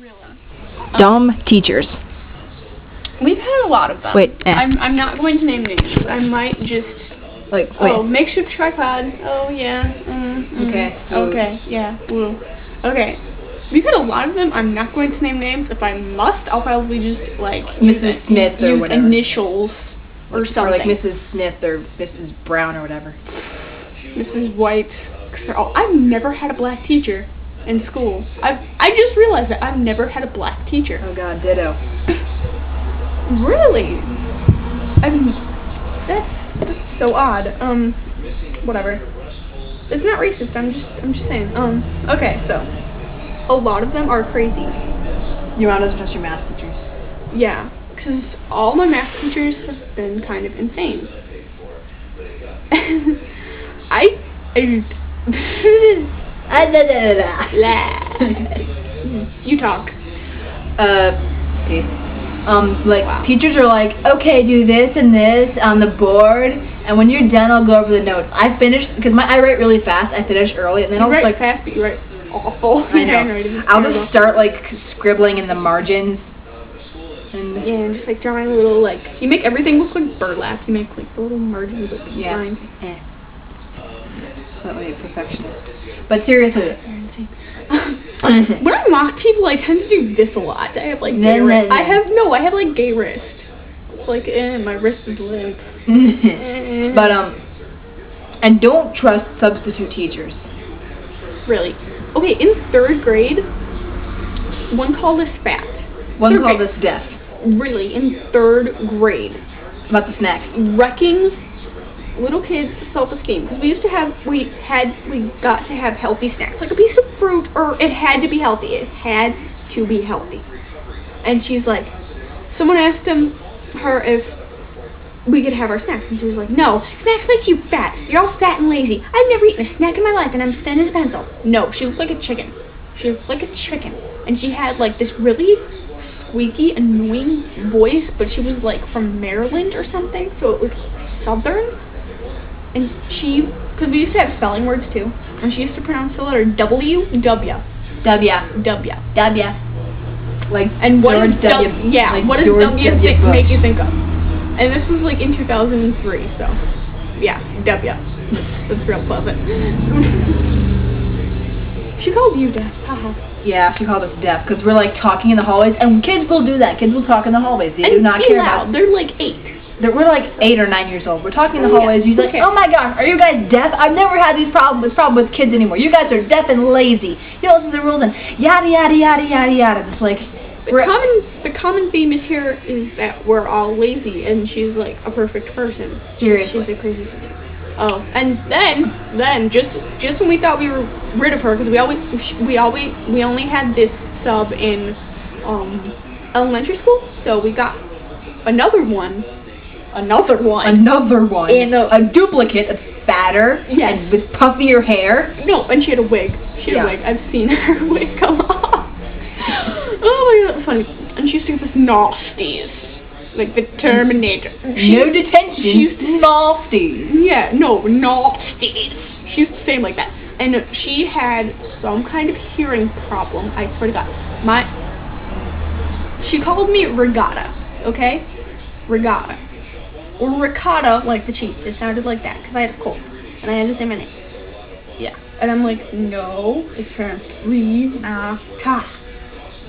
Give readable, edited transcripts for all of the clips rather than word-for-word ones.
Really? Dumb teachers. We've had a lot of them. Wait, I'm not going to name names. I might just... Like, wait. Oh, makeshift tripod. Oh, yeah. Okay. Okay, yeah. Woo. Okay. We've had a lot of them. I'm not going to name names. If I must, I'll probably just, like... Mrs. Smith or use whatever. initials or something. Or like Mrs. Smith or Mrs. Brown or whatever. Mrs. White. Oh, I've never had a black teacher in school. I just realized that I've never had a black teacher. Oh God, ditto. Really? That's so odd. Whatever. It's not racist. I'm just saying. Okay, so a lot of them are crazy. Your mom doesn't trust your math teachers. Yeah, because all my math teachers have been kind of insane. You talk. Okay. Like, teachers are like, okay, do this and this on the board, and when you're done, I'll go over the notes. I finished, because I write really fast, I finish early, and then I'll write like... fast, but you write awful. I know. I'll just start, like, scribbling in the margins. And just, like, drawing a little, like, you make everything look like burlap. You make, like, the little margins with the lines. Yeah. That way, perfectionist. But seriously... When I mock people, I tend to do this a lot. I have like gay wrist. I have like gay wrist. It's like, my wrist is limp. But and don't trust substitute teachers. Really? Okay, in 3rd grade, one called us fat. One called us deaf. Really, in 3rd grade. About the snacks. Wrecking little kids' self-esteem, because we got to have healthy snacks, like a piece of fruit, or it had to be healthy. It had to be healthy. And she's like, someone asked her if we could have our snacks, and she was like, no, snacks make you fat. You're all fat and lazy. I've never eaten a snack in my life, and I'm thin as a pencil. No, she looked like a chicken. She looked like a chicken, and she had like this really squeaky, annoying voice, but she was like from Maryland or something, so it was southern. And because we used to have spelling words too, and she used to pronounce the letter W, W. Like, and what does W? Yeah, like what does W make you think of? And this was like in 2003, so yeah, W. That's real pleasant. She called you deaf. Haha. Yeah, she called us deaf because we're like talking in the hallways, and kids will do that. Kids will talk in the hallways. They do not care about. They're like 8. We're like 8 or 9 years old. We're talking in the hallways. He's like, oh my gosh, are you guys deaf? I've never had these problems with kids anymore. You guys are deaf and lazy. You don't listen to the rules and yada yada yada yada yada. It's like the common theme is here is that we're all lazy, and she's like a perfect person. Seriously, she's a crazy person. Oh, and then just when we thought we were rid of her, because we only had this sub in elementary school, so we got another one. In a duplicate of fatter, yes, and with puffier hair. No, and she had a wig. I've seen her wig come off. Oh my God, that's funny. And she used to give us nasties, like the Terminator. No detention. Nasties. Yeah, no, nasties. She used to say them like that. And she had some kind of hearing problem. I swear to God, she called me Regatta. Okay, Regatta. Or ricotta, like the cheese. It sounded like that, because I had a cold, and I had to say my name. Yeah. And I'm like, no, it's pronounced Ricotta.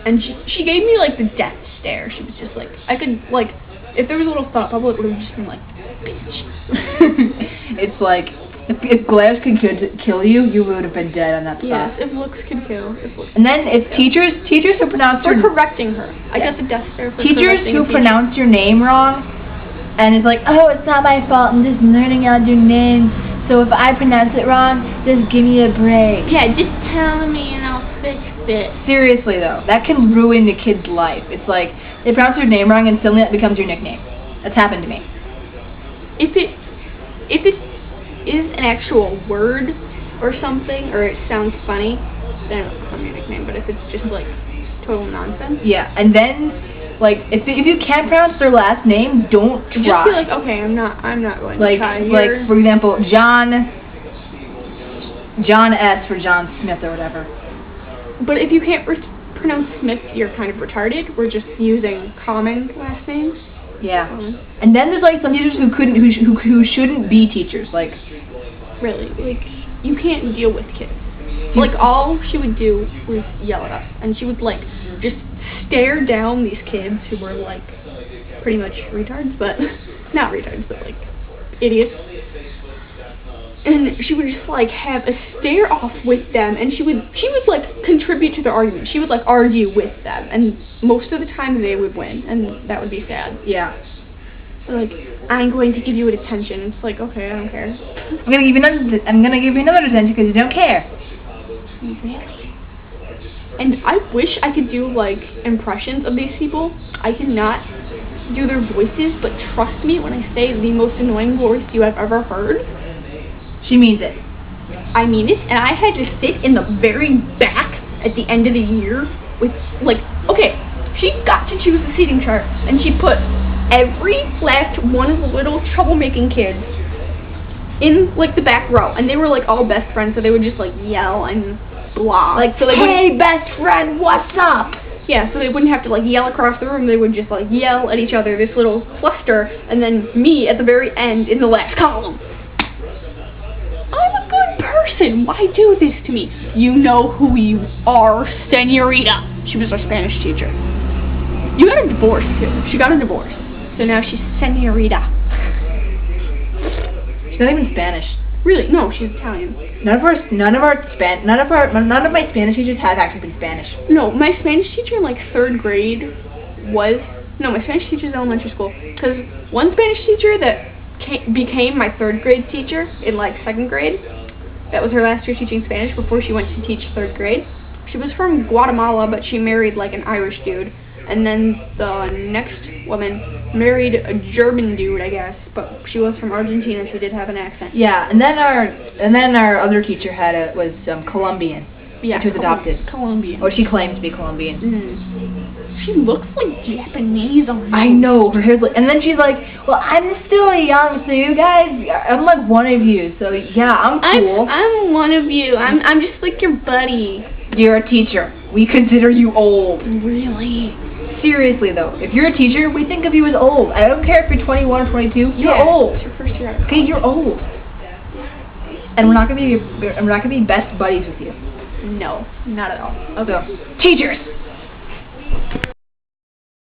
And she gave me, like, the death stare. She was just like, I could, like, if there was a little thought bubble, it would have just been like, bitch. It's like, if glares could kill you, you would have been dead on that spot. Yes, if looks could kill. And then if teachers who pronounce for correcting her. I got the death stare for teachers who pronounce your name wrong. And it's like, oh, it's not my fault, I'm just learning how to do names, so if I pronounce it wrong, just give me a break. Yeah, just tell me and I'll fix it. Seriously, though, that can ruin the kid's life. It's like, they pronounce your name wrong and suddenly that becomes your nickname. That's happened to me. If it is an actual word or something, or it sounds funny, then it'll become your nickname, but if it's just, like, total nonsense. Yeah, and then... Like, if you can't pronounce their last name, don't try. Just be like, okay, I'm not going to try here. Like, for example, John S. for John Smith or whatever. But if you can't pronounce Smith, you're kind of retarded. We're just using common last names. Yeah. And then there's like some teachers who shouldn't be teachers. Like, really, like you can't deal with kids. Like all she would do was yell at us, and she would like just stare down these kids who were like pretty much retards, but not retards, but like idiots. And she would just like have a stare off with them, and she would like contribute to the argument. She would like argue with them, and most of the time they would win, and that would be sad. Yeah. So, like, I'm going to give you attention. It's like, okay, I don't care. I'm gonna give you another attention because you don't care. Really? And I wish I could do like impressions of these people. I cannot do their voices, but trust me when I say the most annoying voice you have ever heard. She means it. I mean it, and I had to sit in the very back at the end of the year with, like, okay, she got to choose the seating chart, and she put every last one of the little troublemaking kids in, like, the back row, and they were, like, all best friends, so they would just, like, yell and blah. Like, so they hey, best friend, what's up? Yeah, so they wouldn't have to, like, yell across the room. They would just, like, yell at each other, this little cluster, and then me at the very end in the last column. I'm a good person. Why do this to me? You know who you are, señorita. She was our Spanish teacher. You got a divorce, too. She got a divorce. So now she's señorita. She's not even Spanish. Really? No, she's Italian. None of my Spanish teachers have actually been Spanish. No, my Spanish teacher in like 3rd grade was my Spanish teacher is elementary school. Because one Spanish teacher that became my 3rd grade teacher in like 2nd grade. That was her last year teaching Spanish before she went to teach 3rd grade. She was from Guatemala, but she married like an Irish dude. And then the next woman married a German dude, I guess, but she was from Argentina. She did have an accent. Yeah, and then our other teacher was Colombian. Yeah, she was adopted. Colombian. Or she claimed to be Colombian. She looks like Japanese almost. I know, her hair's like, and then she's like, well, I'm still young, so you guys, I'm like one of you, so yeah, I'm cool. I'm one of you. I'm just like your buddy. You're a teacher. We consider you old. Really? Seriously though, if you're a teacher, we think of you as old. I don't care if you're 21 or 22. You're old. It's your first year. Okay, you're old. And we're not gonna be best buddies with you. No, not at all. Okay. Teachers.